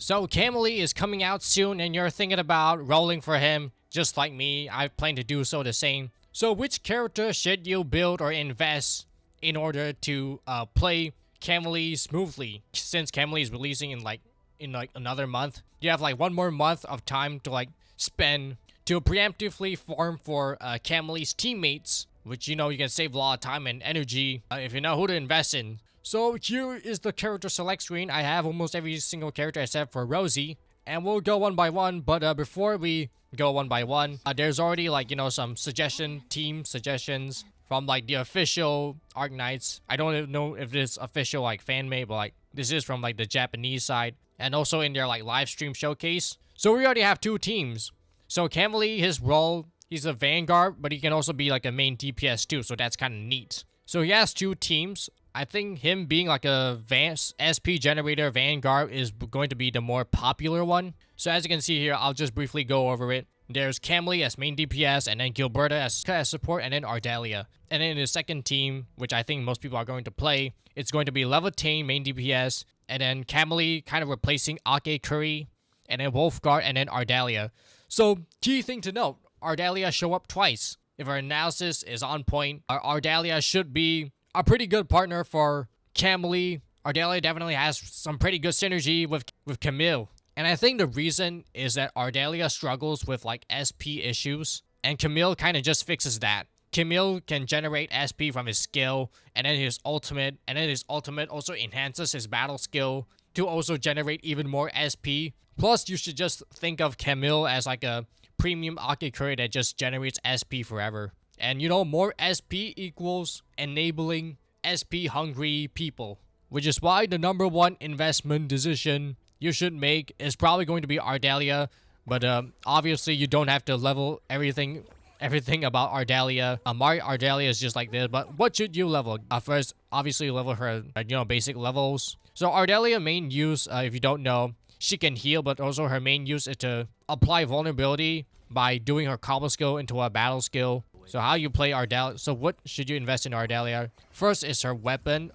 So Camille is coming out soon and you're thinking about rolling for him, just like me. I plan to do so the same. So which character should you build or invest in order to play Camille smoothly? Since Camille is releasing in like another month, you have like one more month of time to like spend to preemptively farm for Camille's teammates, which you can save a lot of time and energy if you know who to invest in. So here is the character select screen. I have almost every single character except for Rosie, and we'll go one by one. But before we go one by one, there's already like some team suggestions from like the official Arknights. I don't even know if this official like fan made, but like this is from like the Japanese side, and also in their like live stream showcase. So we already have two teams. So Camille, his role, he's a Vanguard, but he can also be like a main DPS too. So that's kind of neat. So he has two teams. I think him being like a SP generator Vanguard is going to be the more popular one. So as you can see here, I'll just briefly go over it. There's Camille as main DPS, and then Gilberta as support, and then Ardelia. And then in the second team, which I think most people are going to play, it's going to be Levitane main DPS, and then Camille kind of replacing Ake Curry, and then Wolfguard, and then Ardelia. So key thing to note, Ardelia show up twice. If our analysis is on point, Ardelia should be a pretty good partner for Camille. Ardelia definitely has some pretty good synergy with Camille. And I think the reason is that Ardelia struggles with like SP issues, and Camille kind of just fixes that. Camille can generate SP from his skill, and then his ultimate, also enhances his battle skill to also generate even more SP. Plus, you should just think of Camille as like a premium Ake Curry that just generates SP forever. And more SP equals enabling SP hungry people, which is why the number one investment decision you should make is probably going to be Ardelia. But obviously you don't have to level everything about Ardelia. My Ardelia is just like this, but what should you level? First, obviously level her, basic levels. So Ardelia main use, if you don't know, she can heal, but also her main use is to apply vulnerability by doing her combo skill into a battle skill. So how you play Ardelia. So what should you invest in Ardelia? First is her weapon.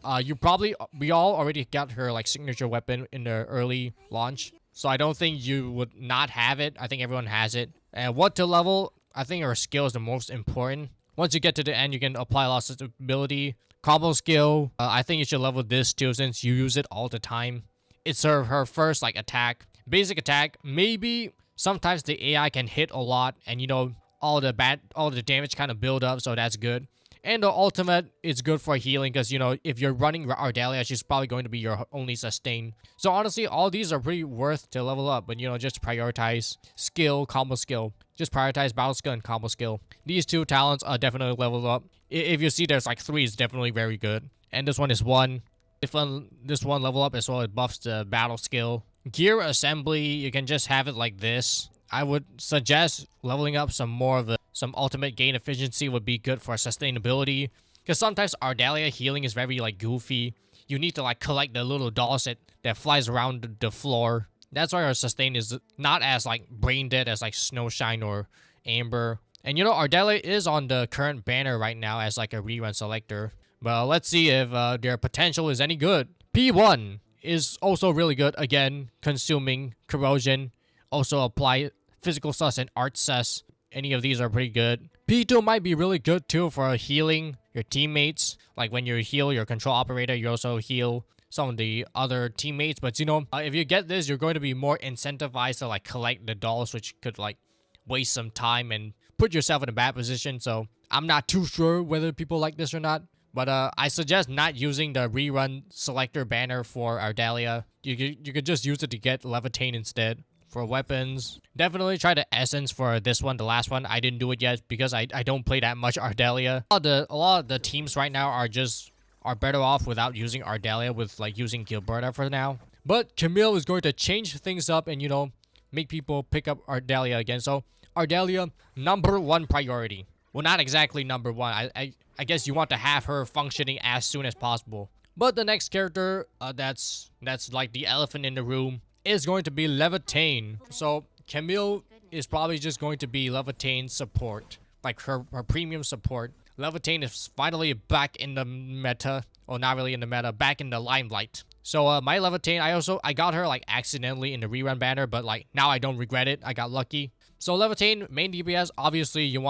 We all already got her like signature weapon in the early launch. So I don't think you would not have it. I think everyone has it. And what to level? I think her skill is the most important. Once you get to the end, you can apply lots of ability. Combo skill. I think you should level this too since you use it all the time. It's her first like attack. Basic attack. Maybe sometimes the AI can hit a lot, and all the damage kind of build up, so that's good. And the ultimate is good for healing because if you're running Ardelia, she's probably going to be your only sustain. So honestly, all these are pretty worth to level up, but just prioritize skill, combo skill. Just prioritize battle skill and combo skill. These two talents are definitely leveled up. If you see there's like 3, it's definitely very good. And this one is 1. If this one level up as well, it buffs the battle skill. Gear assembly, you can just have it like this. I would suggest leveling up some ultimate gain efficiency would be good for sustainability. Because sometimes Ardelia healing is very like goofy. You need to like collect the little dolls that flies around the floor. That's why her sustain is not as like brain dead as like Snowshine or Amber. And Ardelia is on the current banner right now as like a rerun selector. But let's see if their potential is any good. P1 is also really good. Again, consuming corrosion. Also apply physical sus and art sus. Any of these are pretty good. P2 might be really good too for healing your teammates. Like when you heal your control operator, you also heal some of the other teammates. But if you get this, you're going to be more incentivized to like collect the dolls, which could like waste some time and put yourself in a bad position. So I'm not too sure whether people like this or not. But I suggest not using the rerun selector banner for Ardelia. You could just use it to get Levitane instead. For weapons, definitely try the essence for this one, the last one. I didn't do it yet because I don't play that much Ardelia. A lot of the teams right now are better off without using Ardelia, with like using Gilberta for now. But Camille is going to change things up and make people pick up Ardelia again. So Ardelia, number one priority. Well, not exactly number one. I guess you want to have her functioning as soon as possible. But the next character that's like the elephant in the room is going to be Levitane. So Camille is probably just going to be Levitane's support, like her premium support. Levitane is finally back in the meta, or not really in the meta, back in the limelight. So my Levitain, I got her like accidentally in the rerun banner, but like now I don't regret it. I got lucky. So Levitain, main DPS, obviously you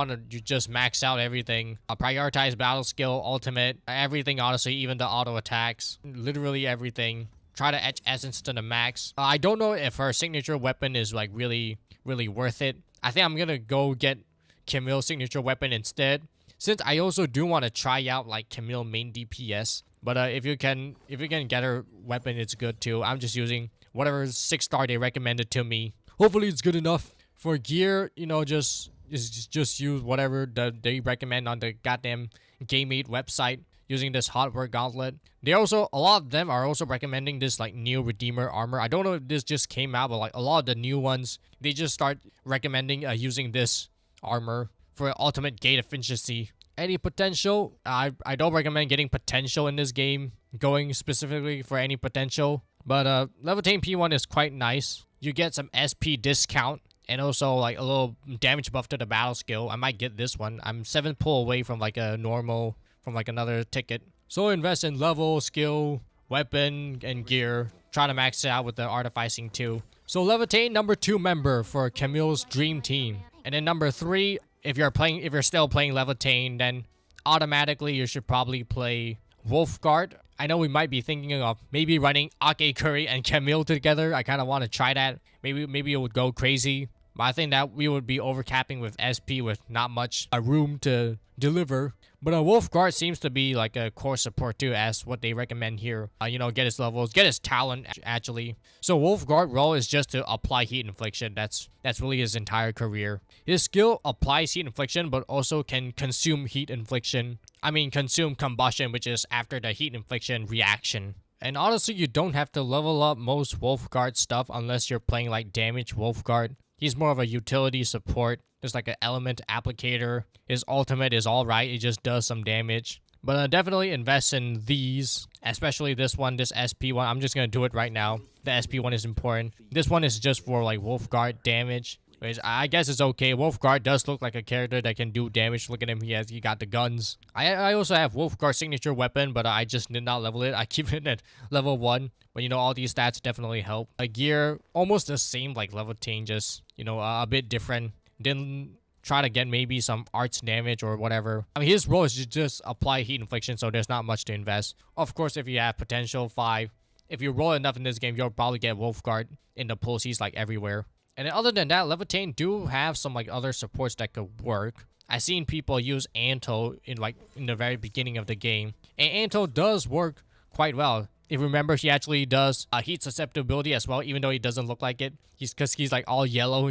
just max out everything. Prioritize battle skill, ultimate, everything honestly, even the auto attacks. Literally everything. Try to etch essence to the max. I don't know if her signature weapon is like really worth it. I think I'm gonna go get Camille's signature weapon instead. Since I also do want to try out like Camille main DPS. But if you can get her weapon, it's good too. I'm just using whatever 6-star they recommended to me. Hopefully it's good enough. For gear, you know, just use whatever they recommend on the goddamn GameMate website using this hot work gauntlet. They also, a lot of them are also recommending this like new Redeemer armor. I don't know if this just came out, but like a lot of the new ones, they just start recommending using this armor for ultimate gate efficiency. Any potential? I don't recommend getting potential in this game, going specifically for any potential. But Levitain P1 is quite nice. You get some SP discount and also like a little damage buff to the battle skill. I might get this one. I'm 7 pull away from like a normal, from like another ticket. So invest in level, skill, weapon, and gear. Try to max it out with the artificing too. So Levitain, number 2 member for Camille's dream team. And then number 3, if you're still playing Levitain, then automatically you should probably play Wolfguard. I know we might be thinking of maybe running Ake Curry and Camille together. I kind of want to try that. Maybe it would go crazy. But I think that we would be overcapping with SP with not much room to deliver. But Wolfguard seems to be like a core support too, as what they recommend here. You know, get his levels, get his talent actually. So Wolfguard role is just to apply heat infliction. That's really his entire career. His skill applies heat infliction, but also can consume heat infliction. I mean, consume combustion, which is after the heat infliction reaction. And honestly, you don't have to level up most Wolfguard stuff unless you're playing like damage Wolfguard. He's more of a utility support. There's like an element applicator. His ultimate is alright. It just does some damage. But definitely invest in these. Especially this one, this SP one. I'm just going to do it right now. The SP one is important. This one is just for like Wolfguard damage. Which I guess it's okay. Wolfguard does look like a character that can do damage. Look at him. He got the guns. I also have Wolfguard signature weapon, but I just did not level it. I keep it at level 1. But you know, all these stats definitely help. A gear, almost the same like Levitain, just, you know, a bit different. Didn't try to get maybe some arts damage or whatever. I mean, his role is to just apply heat infliction, so there's not much to invest. Of course, if you have potential 5, if you roll enough in this game, you'll probably get Wolfguard in the pulls. He's like everywhere. And then other than that, Levitain do have some like other supports that could work. I've seen people use Anto in the very beginning of the game. And Anto does work quite well. If you remember, he actually does heat susceptibility as well, even though he doesn't look like it. Because he's like all yellow.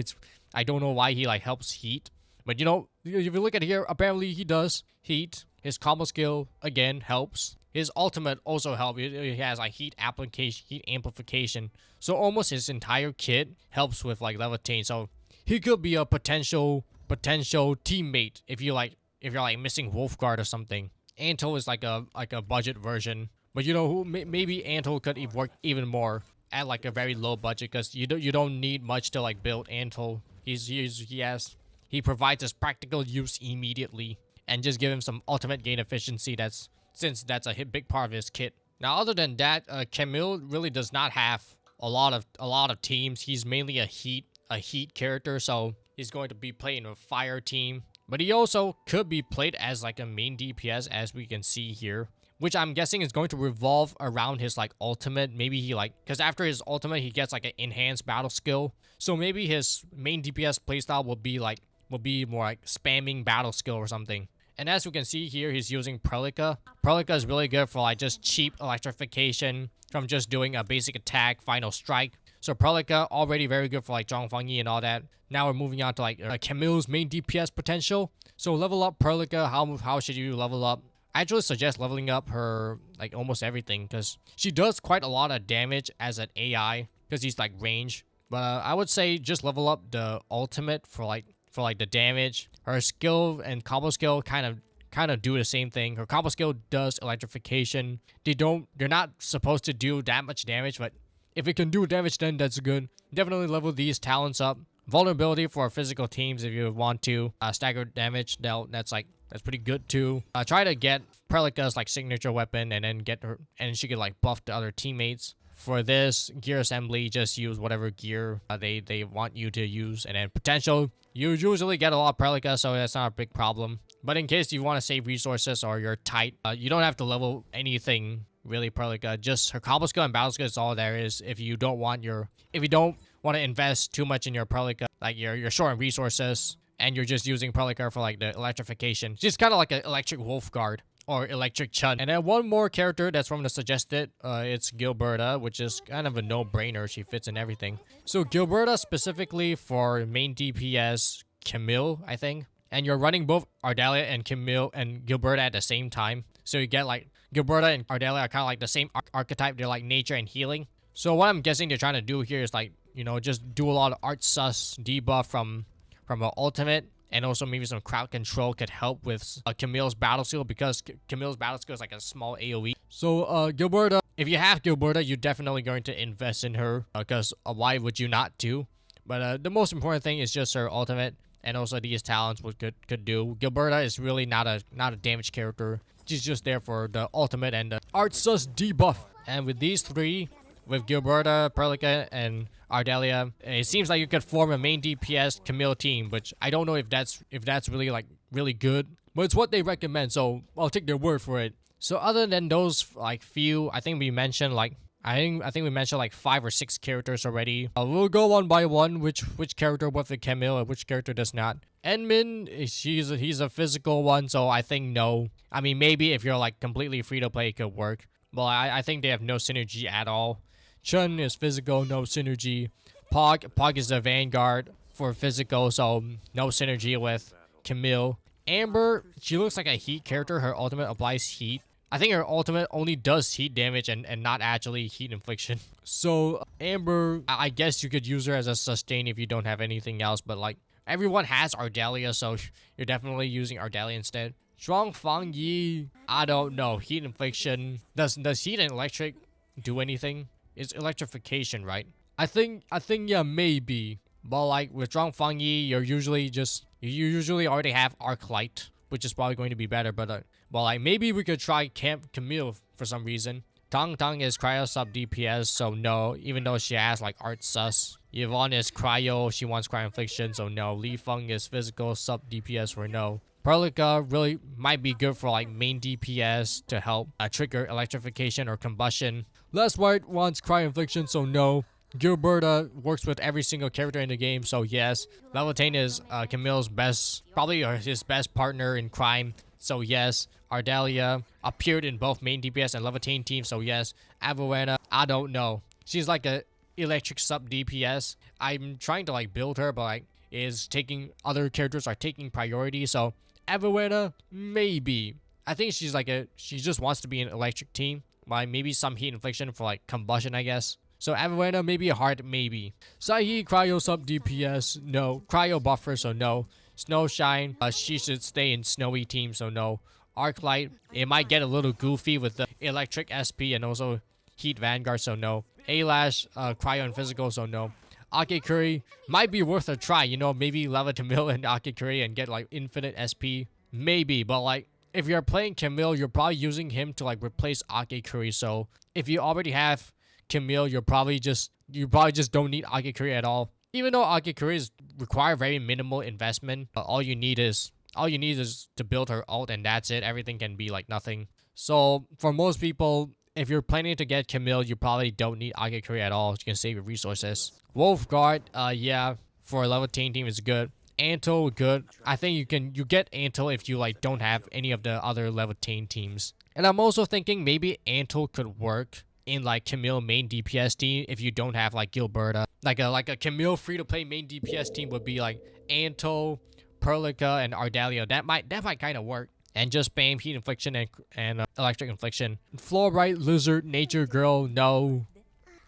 I don't know why he like helps heat. But you know, if you look at here, apparently he does heat. His combo skill, again, helps. His ultimate also helps. He has like heat application, heat amplification. So almost his entire kit helps with like Levitain. So he could be a potential teammate if you're like missing Wolfguard or something. Anto is like a budget version. But you know who? Maybe Anto could work even more at like a very low budget, because you don't need much to like build Anto. He provides us practical use immediately, and just give him some ultimate gain efficiency. Since that's a big part of his kit. Now, other than that, Camille really does not have a lot of teams. He's mainly a heat character, so he's going to be playing a fire team. But he also could be played as like a main DPS, as we can see here, which I'm guessing is going to revolve around his like ultimate. Maybe he because after his ultimate, he gets like an enhanced battle skill. So maybe his main DPS playstyle will be more like spamming battle skill or something. And as we can see here, he's using Prelica. Prelica is really good for like just cheap electrification from just doing a basic attack, final strike. So Prelica already very good for like Zhongfang Yi and all that. Now we're moving on to like Camille's main DPS potential. So level up Prelica. How should you level up? I actually suggest leveling up her like almost everything, because she does quite a lot of damage as an AI, because he's like range. But I would say just level up the ultimate for the damage. Her skill and combo skill kind of do the same thing. Her combo skill does electrification. They're not supposed to do that much damage, but if it can do damage, then that's good. Definitely level these talents up. Vulnerability for physical teams if you want to. Staggered damage, that's like That's pretty good too. Try to get Prelica's like signature weapon and then get her, and she could like buff the other teammates. For this gear assembly, just use whatever gear they want you to use, and then potential. You usually get a lot of Prelica, so that's not a big problem. But in case you want to save resources or you're tight, you don't have to level anything really Prelica. Just her combo skill and battle skill is all there is. If you don't want to invest too much in your Prelica, like you're short on resources and you're just using Prelica for like the electrification. She's kind of like an electric wolf guard or electric Chun. And then one more character that's from the suggested, it's Gilberta, which is kind of a no-brainer. She fits in everything. So Gilberta specifically for main DPS Camille, I think. And you're running both Ardalia and Camille and Gilberta at the same time. So you get like Gilberta and Ardalia are kind of like the same archetype. They're like nature and healing. So what I'm guessing they're trying to do here is like, you know, just do a lot of art sus debuff from an ultimate. And also maybe some crowd control could help with Camille's battle skill, because Camille's battle skill is like a small AoE. So Gilberta, if you have Gilberta, you're definitely going to invest in her, because why would you not do? But the most important thing is just her ultimate, and also these talents what could do. Gilberta is really not a damage character. She's just there for the ultimate and the art sus debuff. And with these three, with Gilberta, Prelica, and Ardalia, it seems like you could form a main DPS Camille team, which I don't know if that's really like really good, but it's what they recommend, so I'll take their word for it. So other than those like few, I think we mentioned like I think we mentioned like 5 or 6 characters already. We'll go one by one, which character with the Camille and which character does not. Edmund, he's a physical one, so I think no. I mean, maybe if you're like completely free to play, it could work. Well, I think they have no synergy at all. Chun is physical, no synergy. Pog is the vanguard for physical, so no synergy with Camille. Amber, she looks like a heat character. Her ultimate applies heat. I think her ultimate only does heat damage and not actually heat infliction. So Amber, I guess you could use her as a sustain if you don't have anything else, but like everyone has Ardalia, so you're definitely using Ardalia instead. Zhuang Fang Yi, I don't know. Heat infliction. Does heat and electric do anything? It's electrification, right? I think yeah, maybe. But like with Zhuang Fang Yi, you usually already have Arknight, which is probably going to be better. But well, like maybe we could try Camille for some reason. Tang Tang is cryo sub DPS, so no. Even though she has like art sus. Yvonne is cryo, she wants cryo infliction, so no. Li Feng is physical sub DPS for no. Prelica really might be good for like main DPS to help trigger electrification or combustion. Les White wants cryo infliction, so no. Gilberta works with every single character in the game, so yes. Levitain is Camille's probably his best partner in crime, so yes. Ardalia appeared in both main DPS and Levitain teams, so yes. Avelana, I don't know. She's like a electric sub DPS. I'm trying to like build her, but like other characters are taking priority, so Avelana, maybe. I think she just wants to be an electric team. By maybe some heat infliction for like combustion, I guess. So Avelana, maybe a hard maybe. Sahi, cryo sub DPS, no. Cryo buffer, so no. Snowshine, she should stay in snowy team, so no. Arknight, it might get a little goofy with the electric SP and also heat vanguard, so no. Alash, cryo and physical, so no. Akikuri might be worth a try, you know, maybe level Camille and Akikuri and get like infinite SP. Maybe, but like if you're playing Camille, you're probably using him to like replace Akikuri. So if you already have Camille, you probably just don't need Akikuri at all. Even though Akikuri require very minimal investment, all you need is to build her ult and that's it. Everything can be like nothing. So for most people, if you're planning to get Camille, you probably don't need Akikuri at all. You can save your resources. Wolfguard, yeah, for a level 10 team is good. Anto, good. I think you get Anto if you like don't have any of the other level 10 teams. And I'm also thinking maybe Anto could work in like Camille main DPS team if you don't have like Gilberta. Like a Camille free to play main DPS team would be like Anto, Prelica, and Ardalia. That might kind of work. And just spam heat infliction and electric infliction. Fluorite, Lizard, Nature Girl, no.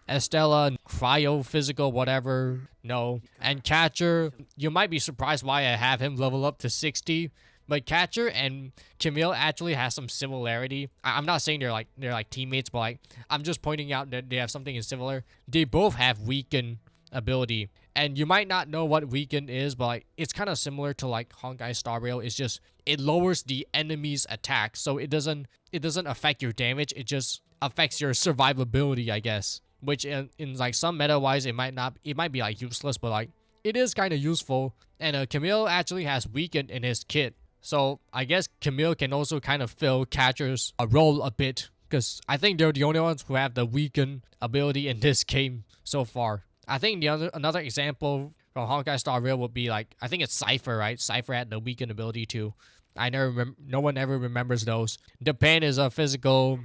Estella, cryo, physical, whatever, no. And Catcher, you might be surprised why I have him level up to 60. But Catcher and Camille actually has some similarity. I'm not saying they're like teammates, but like I'm just pointing out that they have something similar. They both have weaken ability. And you might not know what weaken is, but like it's kind of similar to like Honkai Star Rail. It's just it lowers the enemy's attack, so it doesn't affect your damage. It just affects your survivability, I guess. Which in like some meta wise, it might be like useless, but like it is kind of useful. And Camille actually has weakened in his kit, so I guess Camille can also kind of fill Catcher's role a bit, because I think they're the only ones who have the weaken ability in this game so far. I think another example from Honkai Star Rail would be like, I think it's Cypher, right? Cypher had the weaken ability too. No one ever remembers those. The Pan is a physical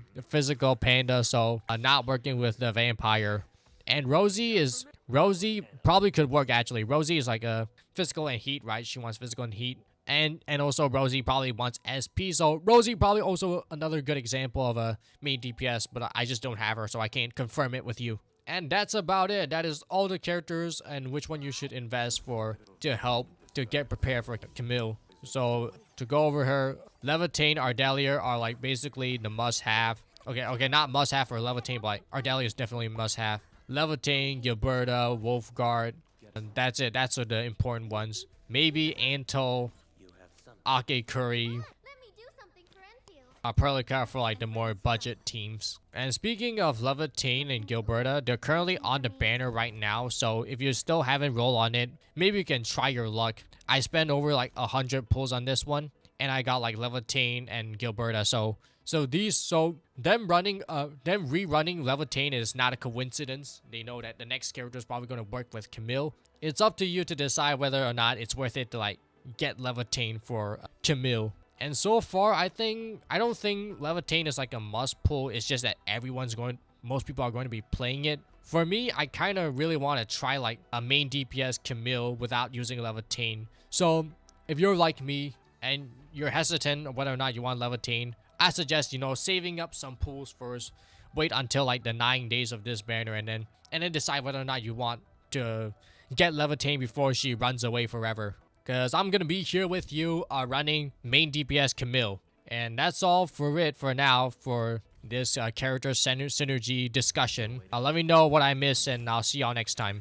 panda, so not working with the vampire. And Rosie probably could work actually. Rosie is like a physical and heat, right? She wants physical and heat. And also Rosie probably wants SP, so Rosie probably also another good example of a main DPS, but I just don't have her, so I can't confirm it with you. And that's about it. That is all the characters and which one you should invest for to help to get prepared for Camille. So to go over her, Levitain, Ardelia are like basically the must-have. Okay, not must-have for Levitain, but like Ardelia is definitely must-have. Levitain, Gilberta, Wolfguard, and that's it. That's the important ones. Maybe Anto, Ake Curry, Perlica for like the more budget teams. And speaking of Levitain and Gilberta, they're currently on the banner right now, so if you still haven't rolled on it, maybe you can try your luck. I spent over like 100 pulls on this one, and I got like Levitain and Gilberta. So them rerunning Levitain is not a coincidence. They know that the next character is probably going to work with Camille. It's up to you to decide whether or not it's worth it to like get Levitain for Camille. And so far, I don't think Levitain is like a must pull. It's just that most people are going to be playing it. For me, I kind of really want to try like a main DPS Camille without using Levitain. So if you're like me and you're hesitant whether or not you want Levitain, I suggest, saving up some pools first. Wait until like the 9 days of this banner, and then decide whether or not you want to get Levitain before she runs away forever. Because I'm going to be here with you running main DPS Camille. And that's all for it for now for this character synergy discussion. Let me know what I missed, and I'll see y'all next time.